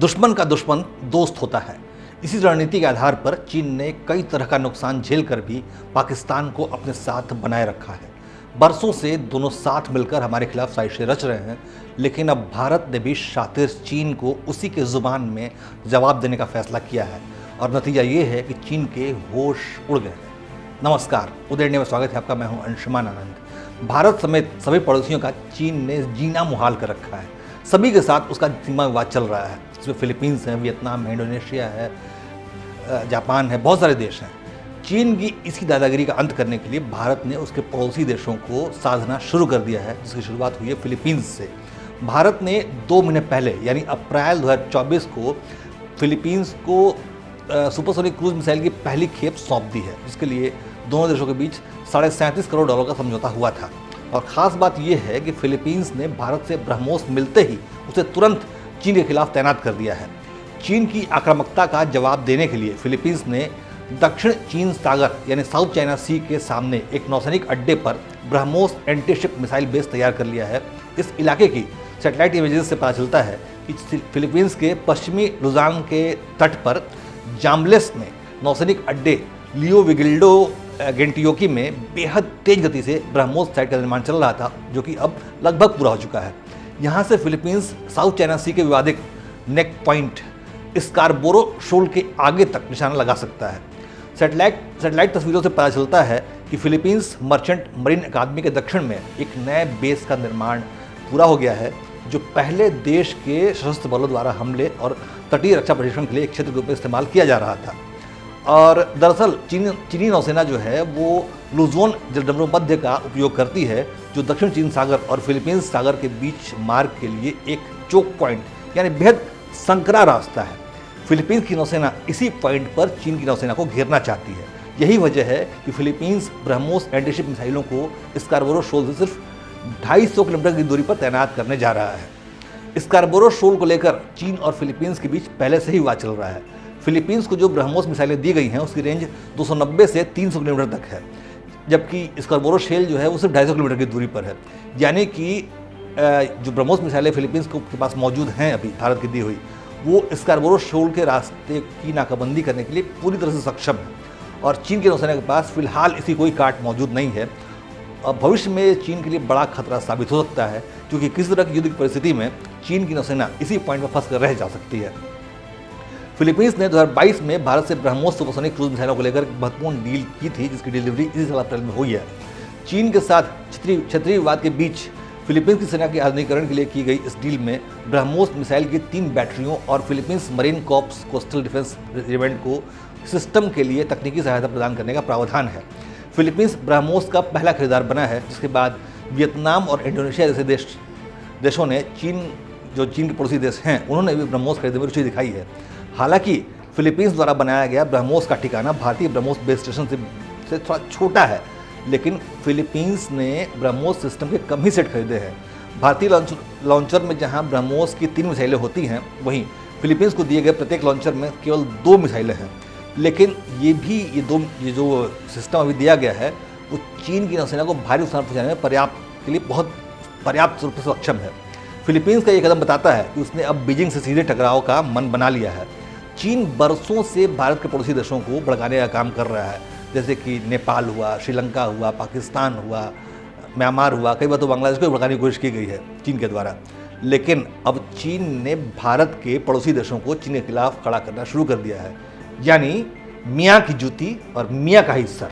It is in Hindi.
दुश्मन का दुश्मन दोस्त होता है। इसी रणनीति के आधार पर चीन ने कई तरह का नुकसान झेलकर भी पाकिस्तान को अपने साथ बनाए रखा है। बरसों से दोनों साथ मिलकर हमारे खिलाफ साजिशें रच रहे हैं, लेकिन अब भारत ने भी शातिर चीन को उसी के जुबान में जवाब देने का फैसला किया है और नतीजा ये है कि चीन के होश उड़ गए हैं। नमस्कार, उदय इंडिया में स्वागत है आपका। मैं हूं अंशुमान आनंद। भारत समेत सभी पड़ोसियों का चीन ने जीना मुहाल कर रखा है। सभी के साथ उसका सीमा विवाद चल रहा है। इसमें फिलीपींस है, वियतनाम है, इंडोनेशिया है, जापान है, बहुत सारे देश हैं। चीन की इसी दादागिरी का अंत करने के लिए भारत ने उसके पड़ोसी देशों को साधना शुरू कर दिया है, जिसकी शुरुआत हुई है फिलीपींस से। भारत ने 2 महीने पहले यानी अप्रैल 2024 को फिलीपींस को सुपरसोनिक क्रूज मिसाइल की पहली खेप सौंप दी है, जिसके लिए दोनों देशों के बीच $37 करोड़ का समझौता हुआ था। और ख़ास बात यह है कि फिलीपींस ने भारत से ब्रह्मोस मिलते ही उसे तुरंत चीन के खिलाफ तैनात कर दिया है। चीन की आक्रामकता का जवाब देने के लिए फिलीपींस ने दक्षिण चीन सागर यानी साउथ चाइना सी के सामने एक नौसैनिक अड्डे पर ब्रह्मोस एंटीशिप मिसाइल बेस तैयार कर लिया है। इस इलाके की सैटेलाइट इमेजेस से पता चलता है कि फिलीपींस के पश्चिमी लुजान के तट पर जाम्बलेस में नौसैनिक अड्डे लियो विगिल्डो गेंटियोकी में बेहद तेज गति से ब्रह्मोस साइट का निर्माण चल रहा था, जो कि अब लगभग पूरा हो चुका है। यहाँ से फिलीपींस साउथ चाइना सी के विवादित नेक पॉइंट स्कारबोरो शोल के आगे तक निशाना लगा सकता है। सैटेलाइट तस्वीरों से पता चलता है कि फिलीपींस मर्चेंट मरीन अकादमी के दक्षिण में एक नए बेस का निर्माण पूरा हो गया है, जो पहले देश के सशस्त्र बलों द्वारा हमले और तटीय रक्षा प्रशिक्षण के लिए एक क्षेत्र के रूप में इस्तेमाल किया जा रहा था। और दरअसल चीनी नौसेना जो है वो लुजोन जलडमरू मध्य का उपयोग करती है, जो दक्षिण चीन सागर और फिलीपींस सागर के बीच मार्ग के लिए एक चोक पॉइंट यानी बेहद संकरा रास्ता है। फिलीपींस की नौसेना इसी पॉइंट पर चीन की नौसेना को घेरना चाहती है। यही वजह है कि फिलीपींस ब्रह्मोस एंटीशिप मिसाइलों को स्कारबोरो शोल से सिर्फ 250 किलोमीटर की दूरी पर तैनात करने जा रहा है। स्कारबोरो शोल को लेकर चीन और फिलीपींस के बीच पहले से ही विवाद चल रहा है। फिलीपींस को जो ब्रह्मोस मिसाइलें दी गई हैं उसकी रेंज 290 से 300 किलोमीटर तक है, जबकि स्कारबोरो शेल जो है वो सिर्फ 250 किलोमीटर की दूरी पर है। यानी कि जो ब्रह्मोस मिसाइलें फिलीपींस के पास मौजूद हैं अभी भारत की दी हुई, वो स्कारबोरो शोल के रास्ते की नाकाबंदी करने के लिए पूरी तरह से सक्षम है। और चीन की नौसेना के पास फिलहाल इसी कोई काट मौजूद नहीं है। और भविष्य में चीन के लिए बड़ा खतरा साबित हो सकता है, क्योंकि किसी तरह की युद्ध की परिस्थिति में चीन की नौसेना इसी पॉइंट पर फंस कर रह जा सकती है। फिलीपींस ने 2022 में भारत से ब्रह्मोस सुपरसोनिक क्रूज मिसाइलों को लेकर महत्वपूर्ण डील की थी, जिसकी डिलीवरी इसी साल अप्रैल में हुई है। चीन के साथ क्षेत्रीय विवाद के बीच फिलीपींस की सेना के आधुनिकीकरण के लिए की गई इस डील में ब्रह्मोस मिसाइल की 3 बैटरियों और Philippines marine corps coastal defence regiment को सिस्टम के लिए तकनीकी सहायता प्रदान करने का प्रावधान है। फिलीपींस ब्रह्मोस का पहला खरीदार बना है, जिसके बाद वियतनाम और इंडोनेशिया जैसे देशों ने चीन के पड़ोसी देश हैं, उन्होंने भी ब्रह्मोस खरीदने में रुचि दिखाई है। हालांकि फिलीपींस द्वारा बनाया गया ब्रह्मोस का ठिकाना भारतीय ब्रह्मोस बेस स्टेशन से थोड़ा छोटा है, लेकिन फिलीपींस ने ब्रह्मोस सिस्टम के कम ही सेट खरीदे हैं। भारतीय लॉन्चर में जहां ब्रह्मोस की 3 मिसाइलें होती हैं, वहीं फिलीपींस को दिए गए प्रत्येक लॉन्चर में केवल 2 मिसाइलें हैं। लेकिन ये जो सिस्टम अभी दिया गया है वो चीन की नौसेना को भारी नुकसान पहुँचाने में बहुत पर्याप्त रूप से सक्षम है। फिलीपींस का ये कदम बताता है कि उसने अब बीजिंग से सीधे टकराव का मन बना लिया है। चीन बरसों से भारत के पड़ोसी देशों को भड़काने का काम कर रहा है, जैसे कि नेपाल हुआ, श्रीलंका हुआ, पाकिस्तान हुआ, म्यांमार हुआ, कई बार तो बांग्लादेश को भड़काने की कोशिश की गई है चीन के द्वारा। लेकिन अब चीन ने भारत के पड़ोसी देशों को चीन के खिलाफ खड़ा करना शुरू कर दिया है। यानी मियाँ की जूती और मियाँ का ही सर।